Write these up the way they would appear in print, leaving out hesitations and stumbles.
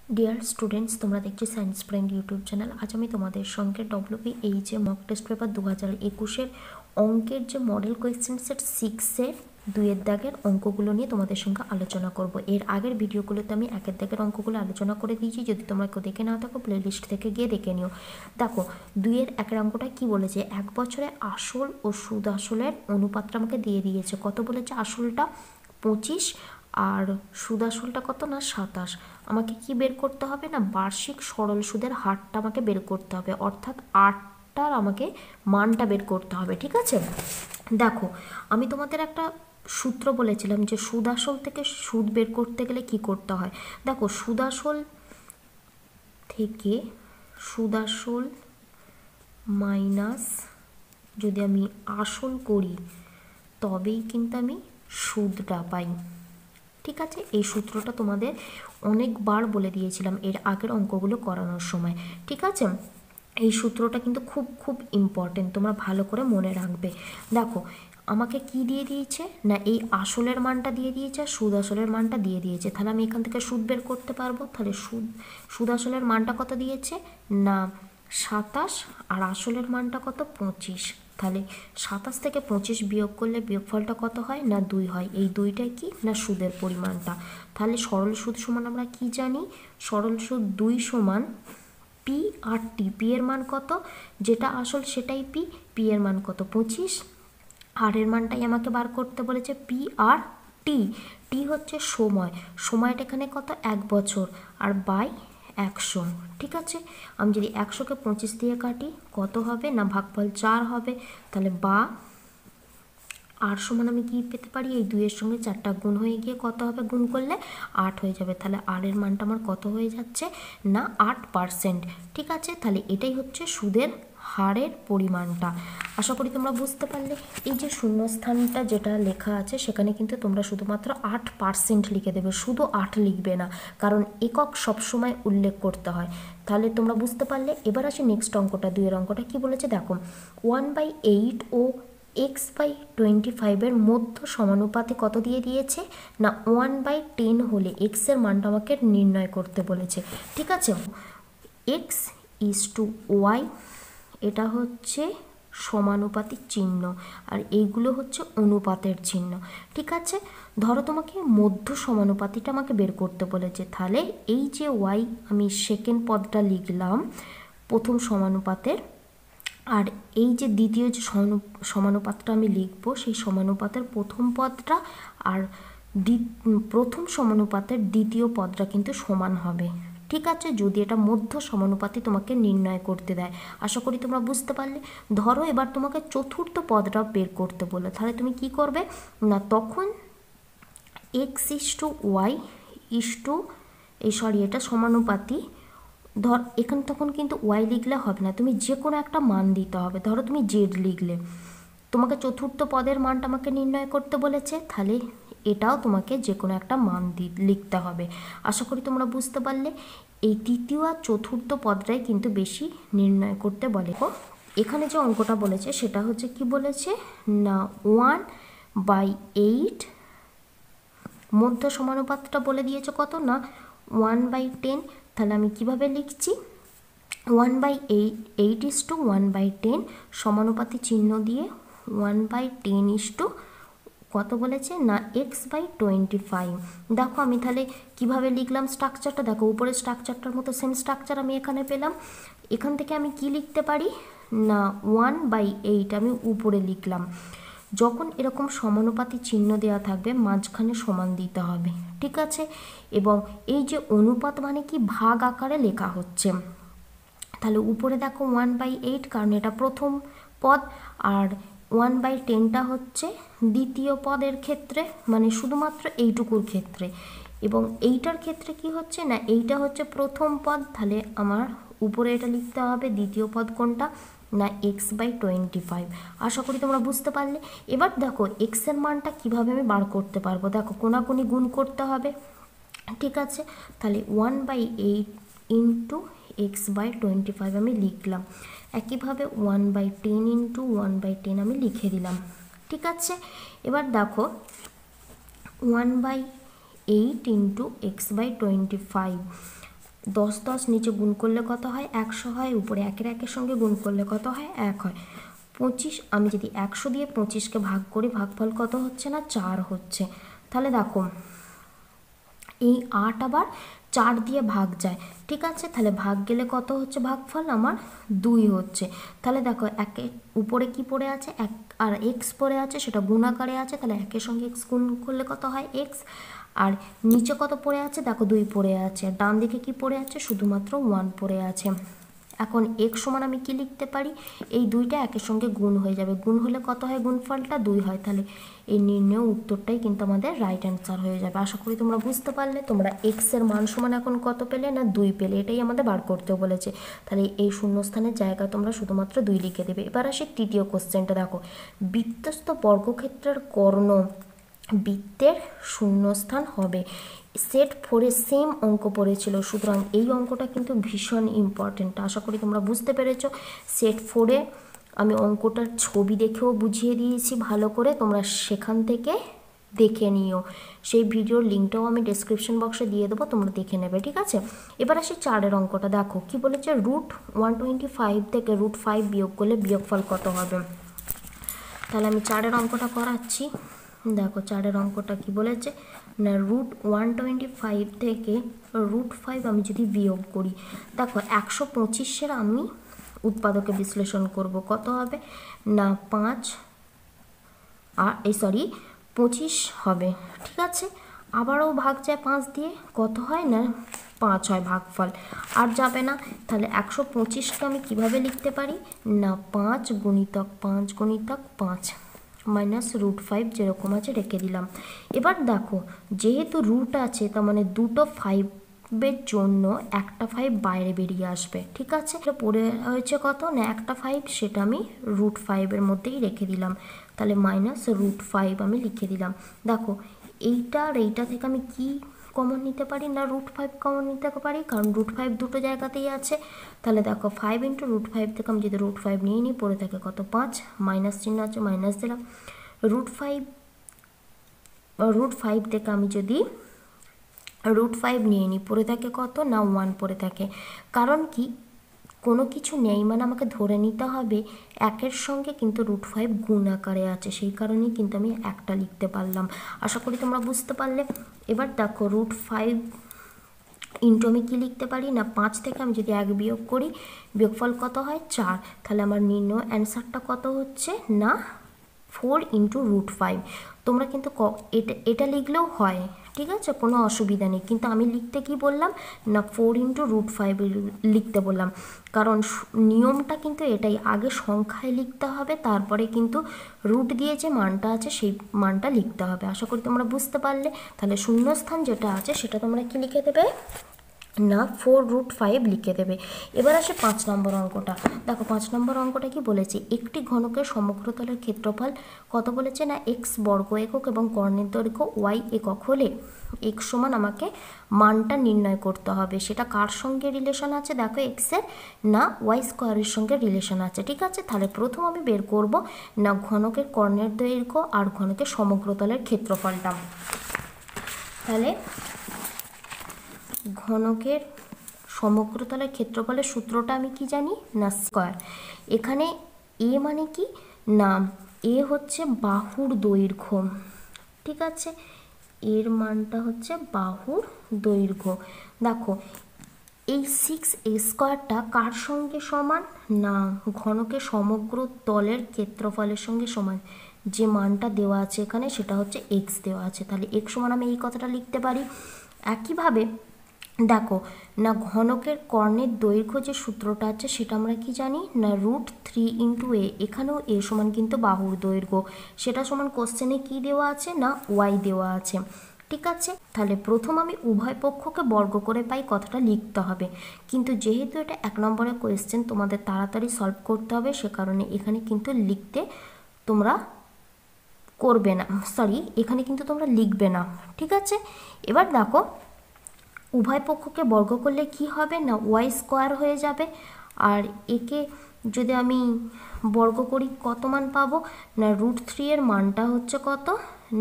Dear students, তোমরা দেখছি science friend YouTube channel. আজ আমি তোমাদের সঙ্গে WPH মক টেস্ট পেপার 2021-এর অঙ্কের যে মডেল কোয়েশ্চেন সেট 6-এর 2-এর দাগের অঙ্কগুলো নিয়ে তোমাদের সঙ্গে আলোচনা করব। এর আগের ভিডিওগুলোতে আমি 1-এর দাগের অঙ্কগুলো আলোচনা করে দিয়েছি, যদি তোমরা কেউ দেখে না থাকো প্লেলিস্ট থেকে গিয়ে দেখে নিও। দেখো 2-এর 1-এর অঙ্কটা কি বলেছে, 1 বছরে আসল ও সুদ আসলের অনুপাতটা আমাকে দিয়ে দিয়েছে। কত বলেছে? আসলটা 25 আর সুদ আসলটা কত না 27। আমাকে কি বের করতে হবে না, বার্ষিক সরল সুদের হারটা আমাকে বের করতে হবে, অর্থাৎ 8টার আমাকে মানটা বের করতে হবে। ঠিক আছে, দেখো আমি তোমাদের একটা সূত্র বলেছিলাম যে সুদ আসল থেকে সুদ বের করতে গেলে কি করতে হয়। দেখো সুদ আসল থেকে সুদ আসল মাইনাস যদি আমি আসল করি তবেই কিন্তু আমি সুদটা পাই। ঠিক আছে, এই সূত্রটা তোমাদের অনেকবার বলে দিয়েছিলাম এর আগের অঙ্কগুলো করানোর সময়। ঠিক আছে, এই সূত্রটা কিন্তু খুব খুব ইম্পর্টেন্ট, তোমরা ভালো করে মনে রাখবে। দেখো আমাকে কি দিয়ে দিয়েছে না, এই আসলের মানটা দিয়ে দিয়েছে আর সুদ আসলের মানটা দিয়ে দিয়েছে। তাহলে আমি এখান থেকে সুদ বের করতে পারবো। তাহলে সুদ আসলের মানটা কত দিয়েছে না 27, আর আসলের মানটা কত 25। তাহলে 27 থেকে 25 বিয়োগ করলে বিয়োগফলটা কত হয় না 2 হয়। এই 2টাই কি না সুদের পরিমাণটা। তাহলে সরল সুদ সমান আমরা কি জানি, সরল সুদ 2 সমান পি আর টি। পি এর মান কত, যেটা আসল সেটাই পি, পি এর মান কত 25, আর এর মানটাই আমাকে বার করতে বলেছে পি আর টি। টি হচ্ছে সময়, সময়টা এখানে কত 1 বছর, আর বাই 100। ঠিক আছে, আমি যদি 100কে 25 দিয়ে কাটি কত হবে না ভাগফল 4 হবে। তাহলে বা আর সমান আমি কি পেতে পারি, এই 2-এর সঙ্গে 4টা গুণ হয়ে গিয়ে কত হবে, গুণ করলে 8 হয়ে যাবে। তাহলে আর এর মানটা আমার কত হয়ে যাচ্ছে না 8%। ঠিক আছে, তাহলে এটাই হচ্ছে সুদের হারের পরিমাণটা। আশা করি তোমরা বুঝতে পারলে। এই যে শূন্যস্থানটা যেটা লেখা আছে সেখানে কিন্তু তোমরা শুধুমাত্র 8% লিখে দেবে, শুধু 8 লিখবে না, কারণ একক সবসময় উল্লেখ করতে হয়। তাহলে তোমরা বুঝতে পারলে। এবার আসি নেক্সট অঙ্কটা, 2-এর অঙ্কটা কি বলেছে দেখো, 1/8 ও x/25 মধ্য সমানুপাতে কত দিয়ে দিয়েছে না 1/10 হলে x এর মানটা আমাকে নির্ণয় করতে বলেছে। ঠিক আছে, x/y এটা হচ্ছে সমানুপাতিক চিহ্ন, আর এইগুলো হচ্ছে অনুপাতের চিহ্ন। ঠিক আছে, ধরো তোমাকে মধ্য সমানুপাতিটা আমাকে বের করতে বলেছে। তাহলে এই যে y আমি সেকেন্ড পদটা লিখলাম প্রথম সমানুপাতের, আর এই যে দ্বিতীয় যে সমানুপাতটা আমি লিখবো সেই সমানুপাতের প্রথম পদটা আর প্রথম সমানুপাতের দ্বিতীয় পদটা কিন্তু সমান হবে। ঠিক আছে, যদি এটা মধ্য সমানুপাতি তোমাকে নির্ণয় করতে দেয়। আশা করি তোমরা বুঝতে পারলে। ধরো এবার তোমাকে চতুর্থ পদটা বের করতে বলে, তাহলে তুমি কি করবে না, তখন x/y এটা সমানুপাতি। ধর এখানে তখন কিন্তু ওয়াই লিখলে হবে না, তুমি যে কোনো একটা মান দিতে হবে। ধরো তুমি জেড লিখলে, তোমাকে চতুর্থ পদের মানটা আমাকে নির্ণয় করতে বলেছে, তাহলে এটাও তোমাকে যে কোনো একটা মান লিখতে হবে। আশা করি তোমরা বুঝতে পারলে। এই তৃতীয় আর চতুর্থ পদটাই কিন্তু বেশি নির্ণয় করতে বলে। এখানে যে অঙ্কটা বলেছে সেটা হচ্ছে কি বলেছে না 1/8 মধ্য সমানুপাতটা বলে দিয়েছে কত না 1/10। তাহলে আমি কিভাবে লিখছি, 1/8 সমানুপাতি চিহ্ন দিয়ে 1/10 কত বলেছে না x/25। দেখো আমি তাহলে কিভাবে লিখলাম স্ট্রাকচারটা, দেখো উপরে স্ট্রাকচারটার মতো সেম স্ট্রাকচার আমি এখানে পেলাম। এখান থেকে আমি কি লিখতে পারি না 1/8 আমি উপরে লিখলাম। যখন এরকম সমানুপাতি চিহ্ন দেওয়া থাকবে মাঝখানে সমান দিতে হবে। ঠিক আছে, এবং এই যে অনুপাত মানে কি ভাগ আকারে লেখা হচ্ছে। তাহলে উপরে দেখো 1/8 কারণ এটা প্রথম পদ, আর 1/10টা হচ্ছে দ্বিতীয় পদের ক্ষেত্রে, মানে শুধুমাত্র এইটুকুর ক্ষেত্রে। এবং এইটার ক্ষেত্রে কি হচ্ছে না এইটা হচ্ছে প্রথম পদ, তাহলে আমার উপরে এটা লিখতে হবে দ্বিতীয় পদ কোনটা না x/25। আশা করি তোমরা বুঝতে পারলে। এবার দেখো x এর মানটা কিভাবে আমি বার করতে পারবো, দেখো কোনাকুনি গুণ করতে হবে। ঠিক আছে, তাহলে 1/8 ইন্টু x/25 আমি লিখলাম। একইভাবে 1/10 ইন্টু 1/10 আমি লিখে দিলাম। ঠিক আছে, এবার দেখো 1/8 ইন্টু x/25 10 10 নিচে গুণ করলে কত হয় 100 হয়, উপরে একের একের সঙ্গে গুণ করলে কত হয় 1 হয়। 25 আমি যদি 100 দিয়ে 25কে ভাগ করি, ভাগফল কত হচ্ছে না 4 হচ্ছে। তাহলে দেখো এই 8 আবার 4 দিয়ে ভাগ যায়, ঠিক আছে, তাহলে ভাগ গেলে কত হচ্ছে ভাগফল আমার 2 হচ্ছে। তাহলে দেখো একে উপরে কি পড়ে আছে 1 আর x পড়ে আছে, সেটা গুণ আকারে আছে, তাহলে একের সঙ্গে x গুণ করলে কত হয় x। আর নিচে কত পড়ে আছে দেখো 2 পড়ে আছে, ডান দিকে কি পড়ে আছে শুধুমাত্র 1 পড়ে আছে। এখন x সমান আমি কি লিখতে পারি, এই দুইটা একের সঙ্গে গুণ হয়ে যাবে, গুণ হলে কত হয় গুণফলটা 2 হয়। তাহলে এই নির্ণয় উত্তরটাই কিন্তু আমাদের রাইট অ্যান্সার হয়ে যাবে। আশা করি তোমরা বুঝতে পারলে। তোমরা x এর মান সমান এখন কত পেলে না 2 পেলে, এটাই আমাদের বার করতে বলেছে। তাহলে এই শূন্যস্থানের জায়গায় তোমরা শুধুমাত্র 2 লিখে দেবে। এবার আসি তৃতীয় কোশ্চেনটা, দেখো বৃত্তস্থ বর্গক্ষেত্রের কর্ণ বৃত্তের শূন্যস্থান হবে। সেট 4-এ সেম অঙ্ক পড়েছিল, সুতরাং এই অঙ্কটা কিন্তু ভীষণ ইম্পর্টেন্ট। আশা করি তোমরা বুঝতে পেরেছো। সেট 4-এ আমি অঙ্কটার ছবি দেখেও বুঝিয়ে দিয়েছি ভালো করে, তোমরা সেখান থেকে দেখে নিও। সেই ভিডিওর লিঙ্কটাও আমি ডেসক্রিপশন বক্সে দিয়ে দেবো, তোমরা দেখে নেবে, ঠিক আছে। এবার আসি 4-এর অঙ্কটা, দেখো কি বলেছে, √125 থেকে √5 বিয়োগ করলে বিয়োগফল কত হবে। তাহলে আমি 4-এর অঙ্কটা করাচ্ছি। দেখো 4-এর অঙ্কটা কি বলেছে না, √125 থেকে √5 আমি যদি বিয়োগ করি, দেখো 125-এর আমি উৎপাদকে বিশ্লেষণ করব, কত হবে না 5 আর 25 হবে, ঠিক আছে। আবারও ভাগ যায় 5 দিয়ে, কত হয় না 5 হয় ভাগফল, আর যাবে না। তাহলে 125কে আমি কিভাবে লিখতে পারি না 5 গুণিতক 5 গুণিতক 5 মাইনাস √5 যেরকম আছে রেখে দিলাম। এবার দেখো যেহেতু রুট আছে, তার মানে দুটো 5-এর জন্য একটা 5 বাইরে বেরিয়ে আসবে, ঠিক আছে। এটা পড়ে হয়েছে কত না একটা 5, সেটা আমি √5-এর মধ্যেই রেখে দিলাম। তাহলে মাইনাস √5 আমি লিখে দিলাম। দেখো এইটা আর এইটা থেকে আমি কি কমন নিতে পারি না √5 কমন নিতে পারি, কারণ √5 দুটো জায়গাতেই আছে। তাহলে দেখো 5 × √5 থেকে আমি যদি √5 নিয়ে নিই, পড়ে থাকে কত 5, মাইনাস চিহ্ন আছে মাইনাস দিলাম। √5 থেকে আমি যদি √5 নিয়ে নিই, পড়ে থাকে কত না 1 পড়ে থাকে। কারণ কি কোনো কিছু নেই মানে আমাকে ধরে নিতে হবে একের সঙ্গে কিন্তু √5 গুণ আকারে আছে, সেই কারণেই কিন্তু আমি একটা লিখতে পারলাম। আশা করি তোমরা বুঝতে পারলে। এবার দেখো √5 ইন্টু আমি কী লিখতে পারি না 5 থেকে আমি যদি 1 বিয়োগ করি, বিয়োগফল কত হয় 4। তাহলে আমার নির্ণয় অ্যান্সারটা কত হচ্ছে না 4 × √5। তোমরা কিন্তু এটা লিখলেও হয়, ঠিক আছে, কোনো অসুবিধা নেই। কিন্তু আমি লিখতে কি বললাম না 4 × √5 লিখতে বললাম, কারণ নিয়মটা কিন্তু এটাই, আগে সংখ্যায় লিখতে হবে, তারপরে কিন্তু রুট দিয়ে যে মানটা আছে সেই মানটা লিখতে হবে। আশা করি তোমরা বুঝতে পারলে। তাহলে শূন্যস্থান যেটা আছে সেটা তোমরা কি লিখে দেবে না 4√5 লিখে দেবে। এবার আসে 5 নম্বর অঙ্কটা। দেখো 5 নম্বর অঙ্কটা কি বলেছে, একটি ঘনকের সমগ্রতলের ক্ষেত্রফল কত বলেছে না x বর্গ একক এবং কর্ণের দৈর্ঘ্য y একক হলে x সমান আমাকে মানটা নির্ণয় করতে হবে। সেটা কার সঙ্গে রিলেশন আছে দেখো x এর না y স্কোয়ারের সঙ্গে রিলেশন আছে, ঠিক আছে। তাহলে প্রথম আমি বের করব না ঘনকের কর্ণের দৈর্ঘ্য আর ঘনকের সমগ্রতলের ক্ষেত্রফলটা। তাহলে ঘনকের সমগ্রতলের ক্ষেত্রফলের সূত্রটা আমি কি জানি না স্কয়ার। এখানে এ মানে কি না এ হচ্ছে বাহুর দৈর্ঘ্য, ঠিক আছে, এর মানটা হচ্ছে বাহুর দৈর্ঘ্য। দেখো এই 6a² কার সঙ্গে সমান না ঘনকের সমগ্র তলের ক্ষেত্রফলের সঙ্গে সমান। যে মানটা দেওয়া আছে এখানে সেটা হচ্ছে x দেওয়া আছে, তাহলে x সমান আমি এই কথাটা লিখতে পারি। একইভাবে দেখো না ঘনকের কর্ণের দৈর্ঘ্য যে সূত্রটা আছে সেটা আমরা কি জানি না √3 × a, এখানেও a সমান কিন্তু বাহুর দৈর্ঘ্য, সেটা সমান কোশ্চেনে কি দেওয়া আছে না y দেওয়া আছে, ঠিক আছে। তাহলে প্রথম আমি উভয় পক্ষকে বর্গ করে পাই কথাটা লিখতে হবে, কিন্তু যেহেতু এটা 1 নম্বরের কোয়েশ্চেন তোমাদের তাড়াতাড়ি সলভ করতে হবে, সে কারণে এখানে কিন্তু লিখতে তোমরা করবে না, এখানে কিন্তু তোমরা লিখবে না, ঠিক আছে। এবার দেখো উভয় পক্ষকে বর্গ করলে কি হবে না y² হয়ে যাবে, আর একে যদি আমি বর্গ করি কত মান পাবো না √3 এর মানটা হচ্ছে কত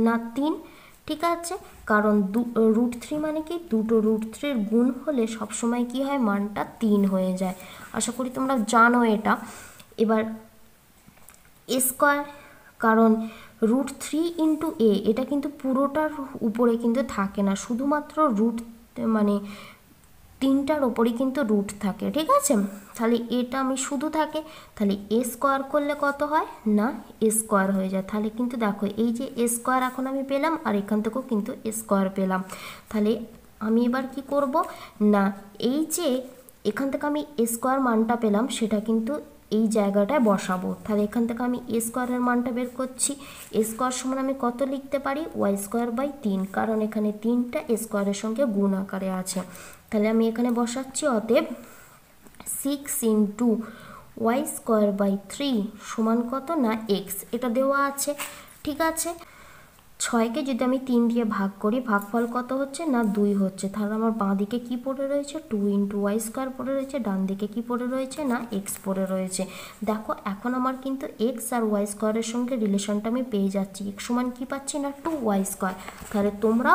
না 3, ঠিক আছে, কারণ √3 মানে কি, দুটো √3 গুণ হলে সবসময় কি হয়, মানটা 3 হয়ে যায়। আশা করি তোমরা জানো এটা। এবার এ স্কোয়ার, কারণ √3 ইন্টু এ, এটা কিন্তু পুরোটার উপরে কিন্তু থাকে না, শুধুমাত্র মানে 3টার ওপরই কিন্তু রুট থাকে। ঠিক আছে, তাহলে এটা আমি শুধু থাকে, তাহলে এ স্কোয়ার করলে কত হয় না এ স্কোয়ার হয়ে যায়। তাহলে কিন্তু দেখো এই যে এ স্কোয়ার এখন আমি পেলাম, আর এখান থেকেও কিন্তু এ স্কোয়ার পেলাম। তাহলে আমি এবার কি করব না, এই যে এখান থেকে আমি এ স্কোয়ার মানটা পেলাম সেটা কিন্তু এই জায়গাটায় বসাবো। তাহলে এখান থেকে আমি এ স্কোয়ারের মানটা বের করছি। এ স্কোয়ার সমান আমি কত লিখতে পারি, ওয়াই স্কোয়ার বাই 3, কারণ এখানে 3টা এ স্কোয়ারের সঙ্গে গুণ আকারে আছে। তাহলে আমি এখানে বসাচ্ছি, অতএব 6 ইন্টু ওয়াই স্কোয়ার বাই 3 সমান কত না এক্স, এটা দেওয়া আছে। ঠিক আছে, 6কে যদি আমি 3 দিয়ে ভাগ করি, ভাগফল কত হচ্ছে না 2 হচ্ছে। তাহলে আমার বাঁ দিকে কী পড়ে রয়েছে, 2 ইন্টু ওয়াই স্কোয়ার পড়ে রয়েছে, ডান দিকে কী পড়ে রয়েছে না এক্স পড়ে রয়েছে। দেখো এখন আমার কিন্তু এক্স আর ওয়াই স্কোয়ারের সঙ্গে রিলেশনটা আমি পেয়ে যাচ্ছি, এক্স সমান কী পাচ্ছি না 2 ওয়াই স্কোয়ার। তাহলে তোমরা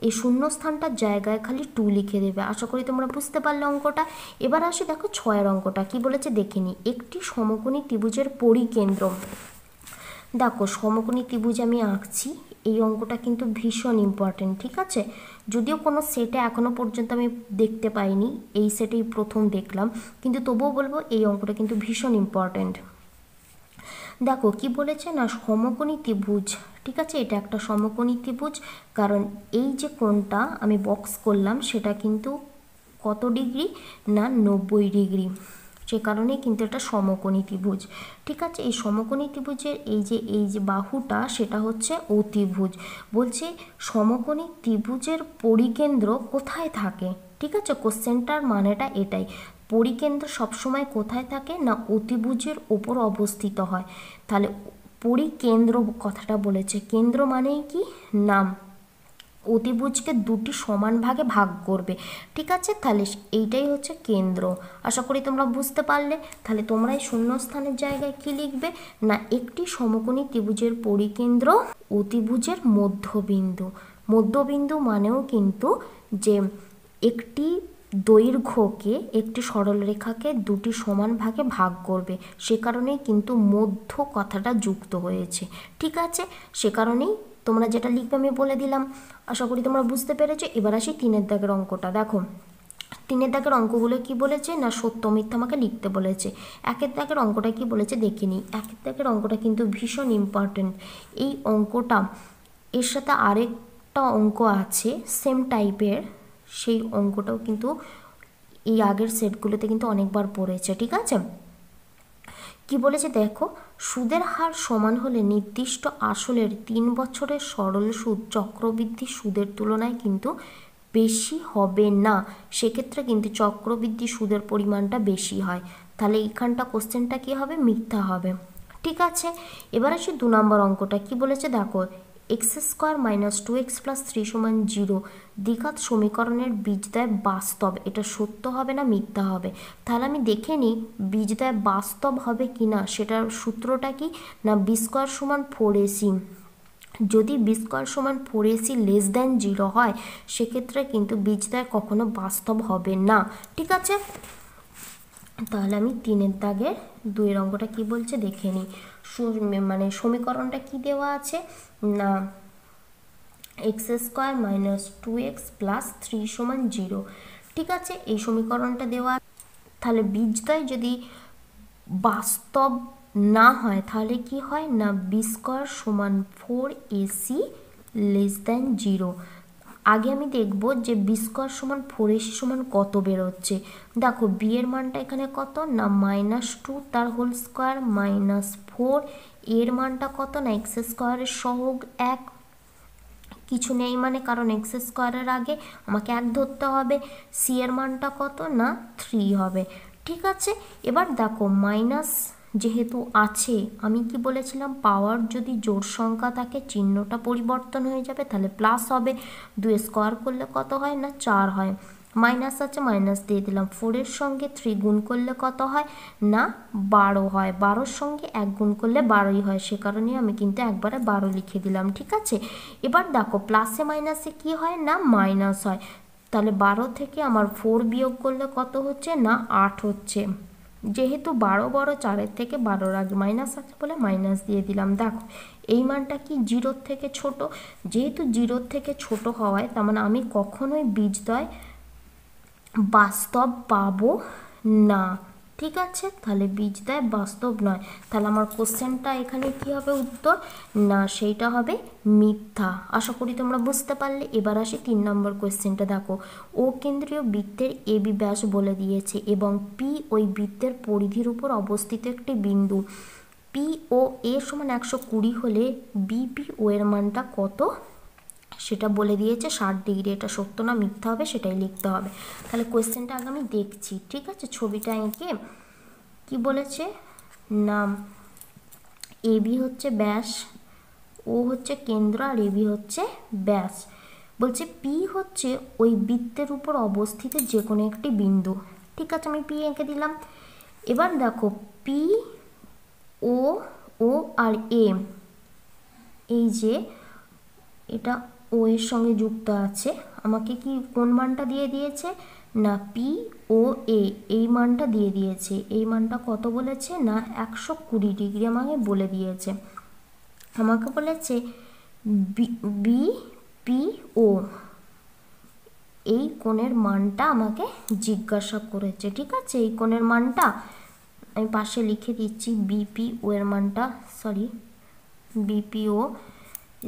এই শূন্যস্থানটার জায়গায় খালি 2 লিখে দেবে। আশা করি তোমরা বুঝতে পারলে অঙ্কটা। এবার আসি দেখো 6এর অঙ্কটা কি বলেছে দেখে নিই। একটি সমকোণী ত্রিভুজের পরিকেন্দ্র, দেখো সমকোণী ত্রিভুজ আমি আঁকছি, এই অঙ্কটা কিন্তু ভীষণ ইম্পর্টেন্ট। ঠিক আছে, যদিও কোনো সেটে এখনও পর্যন্ত আমি দেখতে পাইনি, এই সেটেই প্রথম দেখলাম, কিন্তু তবুও বলবো এই অঙ্কটা কিন্তু ভীষণ ইম্পর্টেন্ট। দেখো কি বলেছে না সমকোণী ত্রিভুজ। ঠিক আছে, এটা একটা সমকোণী ত্রিভুজ, কারণ এই যে কোণটা আমি বক্স করলাম সেটা কিন্তু কত ডিগ্রি না 90 ডিগ্রি, সে কারণেই কিন্তু এটা সমকোণী ত্রিভুজ। ঠিক আছে, এই সমকোণী ত্রিভুজের এই যে বাহুটা সেটা হচ্ছে অতিভুজ। বলছে সমকোণী ত্রিভুজের পরিকেন্দ্র কোথায় থাকে। ঠিক আছে, কোশ্চেনটার মানেটা এটাই, পরিকেন্দ্র সবসময় কোথায় থাকে না অতিভুজের ওপর অবস্থিত হয়। তাহলে পরিকেন্দ্র কথাটা বলেছে, কেন্দ্র মানেই কি নাম অতিভুজকে দুটি সমান ভাগে ভাগ করবে। ঠিক আছে, তাহলে এইটাই হচ্ছে কেন্দ্র। আশা করি তোমরা বুঝতে পারলে। তাহলে তোমরা এই শূন্যস্থানের জায়গায় কি লিখবে না একটি সমকোণী ত্রিভুজের পরিকেন্দ্র অতিভুজের মধ্যবিন্দু। মধ্যবিন্দু মানেও কিন্তু যে একটি দৈর্ঘ্যকে একটি সরলরেখাকে দুটি সমান ভাগে ভাগ করবে, সে কারণেই কিন্তু মধ্য কথাটা যুক্ত হয়েছে। ঠিক আছে, সে কারণেই তোমরা যেটা লিখবে আমি বলে দিলাম। আশা করি তোমরা বুঝতে পেরেছো। এবার আসি 3এর দাগের অঙ্কটা। দেখো 3এর দাগের অঙ্কগুলো কি বলেছে না সত্য মিথ্যা আমাকে লিখতে বলেছে। 1এর দাগের অঙ্কটা কি বলেছে দেখে নিই। 1এর দাগের অঙ্কটা কিন্তু ভীষণ ইম্পর্টেন্ট। এই অঙ্কটা এর সাথে আরেকটা অঙ্ক আছে সেম টাইপের, সেই অঙ্কটাও কিন্তু এই আগের সেটগুলোতে কিন্তু অনেকবার পড়েছে। ঠিক আছে, কি বলেছে দেখো, সুদের হার সমান হলে নির্দিষ্ট আসলের 3 বছরের সরল সুদ চক্রবৃদ্ধি সুদের তুলনায় কিন্তু বেশি হবে না, সেক্ষেত্রে কিন্তু চক্রবৃদ্ধি সুদের পরিমাণটা বেশি হয়। তাহলে এইখানটা কোশ্চেনটা কি হবে, মিথ্যা হবে। ঠিক আছে, এবার আসি 2 নম্বর অঙ্কটা কি বলেছে দেখো, x² - 2x + 3 = 0 দ্বিঘাত সমীকরণের বীজদ্বয় বাস্তব, এটা সত্য হবে না মিথ্যা হবে। তাহলে আমি দেখে নিই বীজদ্বয় বাস্তব হবে কি না, সেটার সূত্রটা কি না b² = 4ac। যদি b² = 4ac << 0 হয় সেক্ষেত্রে কিন্তু বীজদ্বয় কখনো বাস্তব হবে না। ঠিক আছে, তাহলে আমি 3এর দাগের 2এর অঙ্কটা কি বলছে দেখে নিই। মানে সমীকরণটা কি দেওয়া আছে না x² - 2x + 3 = 0। ঠিক আছে, এই সমীকরণটা দেওয়া। তাহলে বীজদ্বয় যদি বাস্তব না হয় তাহলে কি হয় না b² = 4ac << 0। আগে আমি দেখব যে b² = 4ac = কত বেরোচ্ছে। দেখো b এর মানটা এখানে কত না -2 তার হোল স্কোয়ার -4, এর মানটা কত না x² এর সহগ 1, কিছু নেই মানে কারণ x² এর আগে আমাকে 1 ধরতে হবে, c এর মানটা কত না 3 হবে। ঠিক আছে, এবার দেখো মাইনাস যেহেতু আছে, আমি কি বলেছিলাম পাওয়ার যদি জোড় সংখ্যা থাকে চিহ্নটা পরিবর্তন হয়ে যাবে, তাহলে প্লাস হবে। 2 স্কোয়ার করলে কত হয় না 4 হয়। মাইনাস আছে মাইনাস দিয়ে দিলাম। 4-এর সঙ্গে 3 গুণ করলে কত হয় না 12 হয়। 12-র সঙ্গে 1 গুণ করলে 12ই হয়, সে কারণে আমি কিন্তু একবারে 12 লিখে দিলাম। ঠিক আছে, এবার দেখো প্লাসে মাইনাসে কি হয় না মাইনাস হয়। তাহলে 12 থেকে আমার 4 বিয়োগ করলে কত হচ্ছে না 8 হচ্ছে। যেহেতু 12 বড়, 4-এর থেকে 12-র আগে মাইনাস আছে বলে মাইনাস দিয়ে দিলাম। দেখো এই মানটা কি 0-র থেকে ছোট, যেহেতু 0-র থেকে ছোট হওয়ায় তার মানে আমি কখনোই বীজদ্বয় বাস্তব পাবো না। ঠিক আছে, তাহলে বীজদ্বয় বাস্তব নয়। তাহলে আমার কোশ্চেনটা এখানে কি হবে উত্তর না সেইটা হবে মিথ্যা। আশা করি তোমরা বুঝতে পারলে। এবার আসি 3 নম্বর কোশ্চেনটা। দেখো ও কেন্দ্রীয় বৃত্তের এবি ব্যাস বলে দিয়েছে এবং পি ওই বৃত্তের পরিধির উপর অবস্থিত একটি বিন্দু। পি ও এ সমান 120 হলে বিপি ও এর মানটা কত সেটা বলে দিয়েছে 60 ডিগ্রি। এটা সত্য না মিথ্যা হবে সেটাই লিখতে হবে। তাহলে কোয়েশ্চেনটা আগে আমি দেখছি। ঠিক আছে, ছবিটা এঁকে কি বলেছে না এবি হচ্ছে ব্যাস, ও হচ্ছে কেন্দ্র আর এবি হচ্ছে ব্যাস। বলছে পি হচ্ছে ওই বৃত্তের উপর অবস্থিত যে কোনো একটি বিন্দু। ঠিক আছে, আমি পি এঁকে দিলাম। এবার দেখো পি ও ও আর এ, এই যে এটা ও এর সঙ্গে যুক্ত আছে, আমাকে কি কোন মানটা দিয়ে দিয়েছে না পি ও এ এই মানটা দিয়ে দিয়েছে। এই মানটা কত বলেছে না 120 ডিগ্রি আমাকে বলে দিয়েছে। আমাকে বলেছে বি পি ও এই কোণের মানটা আমাকে জিজ্ঞাসা করেছে। ঠিক আছে, এই কোণের মানটা আমি পাশে লিখে দিচ্ছি, বিপি ও এর মানটা বিপিও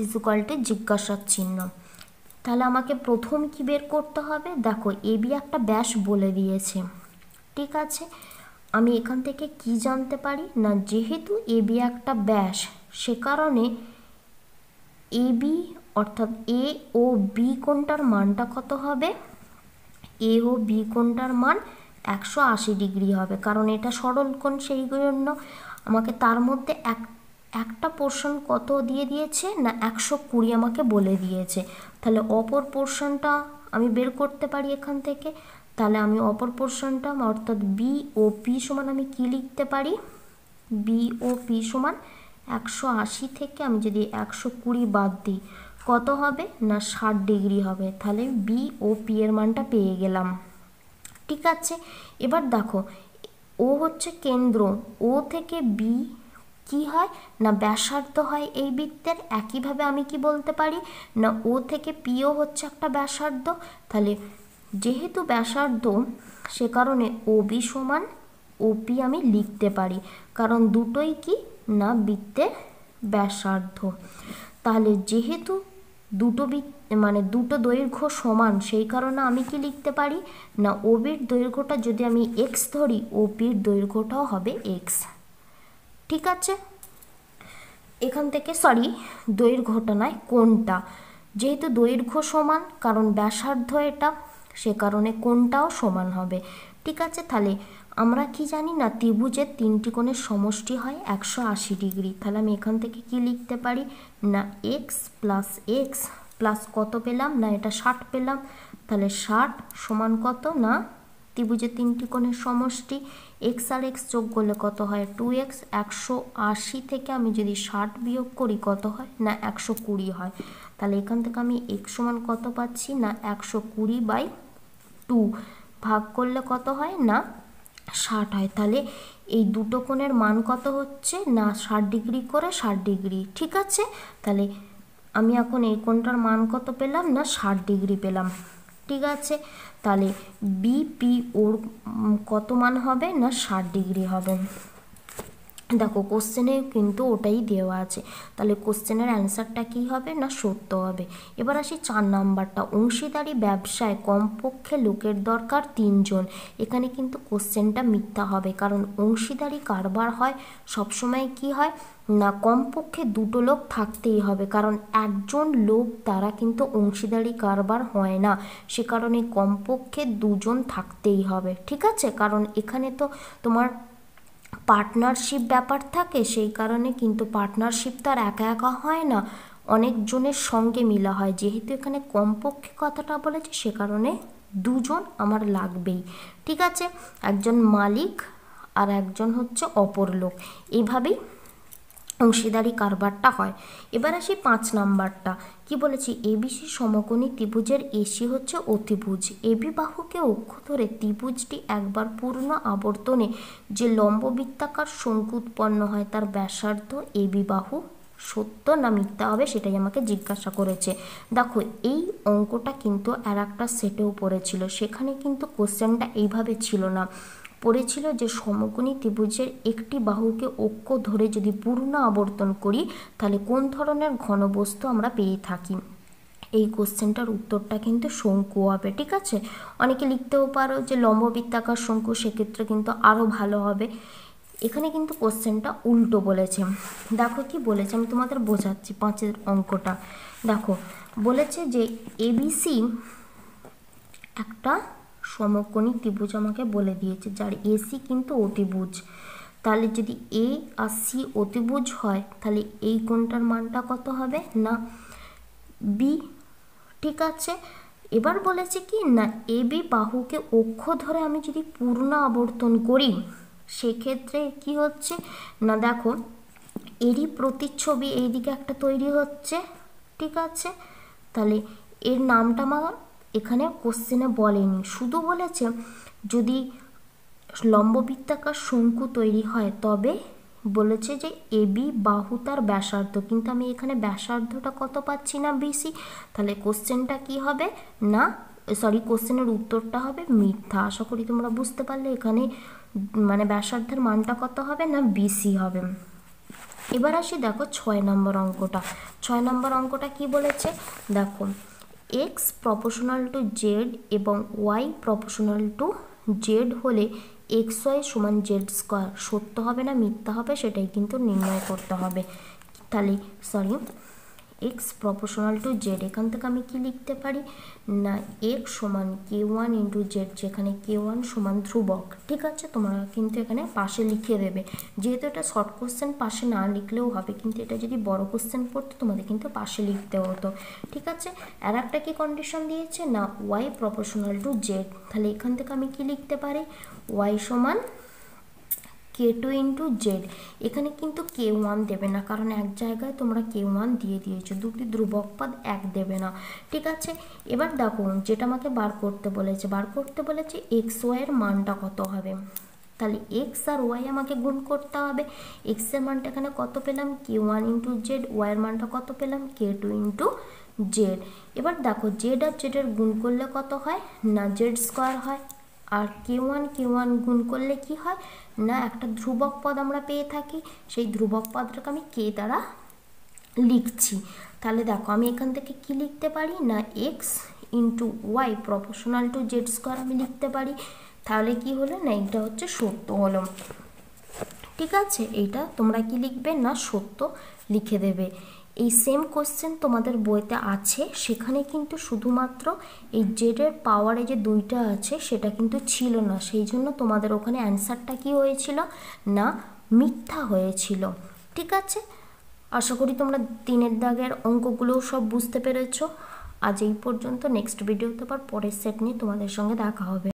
ইজ ইকুয়াল টু জিজ্ঞাসার চিহ্ন। তাহলে আমাকে প্রথম কি বের করতে হবে, দেখো এবি একটা ব্যাস বলে দিয়েছে। ঠিক আছে, আমি এখান থেকে কি জানতে পারি না যেহেতু এবি একটা ব্যাস সে কারণে এবি অর্থাৎ এ ও বি কোণটার মানটা কত হবে, এ ও বি কোণটার মান 180 ডিগ্রি হবে, কারণ এটা সরল কোণ। সেই জন্য আমাকে তার মধ্যে একটা পোর্শন কত দিয়ে দিয়েছে না 120 আমাকে বলে দিয়েছে। তাহলে অপর পোর্শনটা আমি বের করতে পারি এখান থেকে। তাহলে আমি অপর পোর্শনটা অর্থাৎ বি ও পি সমান আমি কি লিখতে পারি, বি ও পি সমান 180 থেকে আমি যদি 120 বাদ দিই কত হবে না 60 ডিগ্রি হবে। তাহলে বি ও পি এর মানটা পেয়ে গেলাম। ঠিক আছে, এবার দেখো ও হচ্ছে কেন্দ্র, ও থেকে বি কি হয় না ব্যাসার্ধ হয় এই বৃত্তের। একইভাবে আমি কি বলতে পারি না ও থেকে পিও হচ্ছে একটা ব্যাসার্ধ। তাহলে যেহেতু ব্যাসার্ধ সে কারণে ও বি সমান ওপি আমি লিখতে পারি, কারণ দুটোই কি না বৃত্তের ব্যাসার্ধ। তাহলে যেহেতু দুটো মানে দুটো দৈর্ঘ্য সমান সেই কারণে আমি কি লিখতে পারি না ওবির দৈর্ঘ্যটা যদি আমি এক্স ধরি ওপির দৈর্ঘ্যটাও হবে এক্স। ঠিক আছে, এখান থেকে দৈর্ঘ্যটা নয় কোণটা, যেহেতু দৈর্ঘ্য সমান কারণ ব্যাসার্ধ এটা সে কারণে কোণটাও সমান হবে। ঠিক আছে, তাহলে আমরা কি জানি না ত্রিভুজের 3টি কোণের সমষ্টি হয় 180 ডিগ্রি। তাহলে আমি এখান থেকে কি লিখতে পারি না এক্স প্লাস কত পেলাম না এটা 60 পেলাম। তাহলে 60 সমান কত না ত্রিভুজের 3টি কোণের সমষ্টি, এক্স আর এক্স যোগ করলে কত হয় 2x। 180 থেকে আমি যদি 60 বিয়োগ করি কত হয় না 120 হয়। তাহলে এখান থেকে আমি x সমান কত পাচ্ছি না 120/2 ভাগ করলে কত হয় না 60 হয়। তাহলে এই দুটো কোণের মান কত হচ্ছে না 60 ডিগ্রি করে 60 ডিগ্রি। ঠিক আছে, তাহলে আমি এখন এই কোণটার মান কত পেলাম না 60 ডিগ্রি পেলাম। ঠিক আছে, তাহলে বিপি ওর কত মান হবে না 60 ডিগ্রি হবে। দেখো কোশ্চেনে কিন্তু ওটাই দেওয়া আছে, তাহলে কোশ্চেনের অ্যান্সারটা কি হবে না সত্য হবে। এবার আসি 4 নাম্বারটা, অংশীদারি ব্যবসায় কমপক্ষে লোকের দরকার 3 জন। এখানে কিন্তু কোশ্চেনটা মিথ্যা হবে, কারণ অংশীদারি কারবার হয় সবসময় কি হয় না কমপক্ষে 2টো লোক থাকতেই হবে, কারণ একজন লোক দ্বারা কিন্তু অংশীদারি কারবার হয় না, সে কারণে কমপক্ষে 2 জন থাকতেই হবে। ঠিক আছে, কারণ এখানে তো তোমার পার্টনারশিপ ব্যাপার থাকে, সেই কারণে কিন্তু পার্টনারশিপ তো আর একা একা হয় না, অনেকজনের সঙ্গে মিলা হয়। যেহেতু এখানে কমপক্ষে কথাটা বলেছে সে কারণে দুজন আমার লাগবেই, ঠিক আছে, একজন মালিক আর একজন হচ্ছে অপর লোক, এইভাবেই অংশীদারি কারবারটা হয়। এবার আসি 5 নাম্বারটা, কি বলেছি, এবিসি সমকোণী ত্রিভুজের এসি হচ্ছে অতিভুজ, এবি বাহুকে অক্ষ ধরে ত্রিভুজটি একবার পূর্ণ আবর্তনে যে লম্ব বৃত্তাকার শঙ্কু উৎপন্ন হয় তার ব্যাসার্ধ এবি বাহু, সত্য না মিথ্যা হবে সেটাই আমাকে জিজ্ঞাসা করেছে। দেখো এই অঙ্কটা কিন্তু আর একটা সেটেও পড়েছিল, সেখানে কিন্তু কোশ্চেনটা এইভাবে ছিল না, পড়েছিল যে সমকোণী ত্রিভুজের একটি বাহুকে অক্ষ ধরে যদি পূর্ণ আবর্তন করি তাহলে কোন ধরনের ঘনবস্তু আমরা পেয়ে থাকি। এই কোশ্চেনটার উত্তরটা কিন্তু শঙ্কু হবে, ঠিক আছে। অনেকে লিখতেও পারো যে লম্ব বৃত্তাকার শঙ্কু, সেক্ষেত্রে কিন্তু আরও ভালো হবে। এখানে কিন্তু কোশ্চেনটা উল্টো বলেছে। দেখো কি বলেছে, আমি তোমাদের বোঝাচ্ছি 5 অঙ্কটা। দেখো বলেছে যে এবিসি একটা সমকোণী ত্রিভুজ আমাকে বলে দিয়েছে, যার এসি কিন্তু অতিভুজ। তাহলে যদি এ আর সি অতিভুজ হয় তাহলে এই কোণটার মানটা কত হবে, না বি, ঠিক আছে। এবার বলেছে কি না এবি বাহুকে অক্ষ ধরে আমি যদি পূর্ণ আবর্তন করি সেক্ষেত্রে কি হচ্ছে না, দেখো এরই প্রতিচ্ছবি এইদিকে একটা তৈরি হচ্ছে, ঠিক আছে। তাহলে এর নামটা আমার এখানে কোশ্চেনে বলেনি, শুধু বলেছে যদি লম্ব বৃত্তাকার শঙ্কু তৈরি হয় তবে বলেছে যে এবি বাহু তার ব্যাসার্ধ, কিন্তু আমি এখানে ব্যাসার্ধটা কত পাচ্ছি না, বিসি। তাহলে কোশ্চেনটা কি হবে না, সরি কোশ্চেনের উত্তরটা হবে মিথ্যা। আশা করি তোমরা বুঝতে পারলে এখানে মানে ব্যাসার্ধের মানটা কত হবে না, বিসি হবে। এবার আসি দেখো 6 নম্বর অঙ্কটা। 6 নম্বর অঙ্কটা কি বলেছে, দেখো এক্স প্রপোর্শনাল টু জেড এবং ওয়াই প্রপোর্শনাল টু জেড হলে এক্স ওয়াই সমান জেড স্কোয়ার সত্য হবে না মিথ্যা হবে সেটাই কিন্তু নির্ণয় করতে হবে। তাহলে sorry x proportional to Z, এখান থেকে আমি কি লিখতে পারি না এক্স সমান কে ওয়ান ইন্টু জেড, যেখানে কে ওয়ান সমান ধ্রুবক, ঠিক আছে। তোমরা কিন্তু এখানে পাশে লিখে দেবে, যেহেতু এটা শর্ট কোশ্চেন পাশে না লিখলেও হবে, কিন্তু এটা যদি বড় কোশ্চেন পড়তো তোমাদের কিন্তু পাশে লিখতে হতো, ঠিক আছে। আর একটা কি কন্ডিশন দিয়েছে না ওয়াই প্রপোর্শনাল টু জেড, তাহলে এখান থেকে আমি কি লিখতে পারি ওয়াই সমান কে টু ইন্টু জেড। এখানে কিন্তু কে ওয়ান দেবে না, কারণ এক জায়গায় তোমরা কে ওয়ান দিয়ে দিয়েছো, দুটি ধ্রুবক পদ এক দেবে না, ঠিক আছে। এবার দেখো যেটা আমাকে বার করতে বলেছে এক্স ওয়াইয়ের মানটা কত হবে। তাহলে এক্স আর ওয়াই আমাকে গুণ করতে হবে। এক্সের মানটা এখানে কত পেলাম কে ওয়ান ইন্টু জেড, ওয়াইয়ের মানটা কত পেলাম কে টু ইন্টু জেড। এবার দেখো জেড আর জেডের গুণ করলে কত হয় না জেড স্কোয়ার হয়, আর কে ওয়ান গুণ করলে কি হয় না একটা ধ্রুবক পদ আমরা পেয়ে থাকি, সেই ধ্রুবক পদটাকে আমি কে দ্বারা লিখছি। তাহলে দেখো আমি এখান থেকে কি লিখতে পারি না X into Y proportional to Z square আমি লিখতে পারি। তাহলে কি হলো না এটা হচ্ছে সত্য হলো, ঠিক আছে। এইটা তোমরা কি লিখবে না সত্য লিখে দেবে। এই সেম কোশ্চেন তোমাদের বইতে আছে, সেখানে কিন্তু শুধুমাত্র এই জেডের পাওয়ারে যে 2টা আছে সেটা কিন্তু ছিল না, সেই জন্য তোমাদের ওখানে অ্যান্সারটা কি হয়েছিল না মিথ্যা হয়েছিল, ঠিক আছে। আশা করি তোমরা 3 দাগের অঙ্কগুলোও সব বুঝতে পেরেছো। আজ এই পর্যন্ত, নেক্সট ভিডিওতে আবার পরের সেট নিয়ে তোমাদের সঙ্গে দেখা হবে।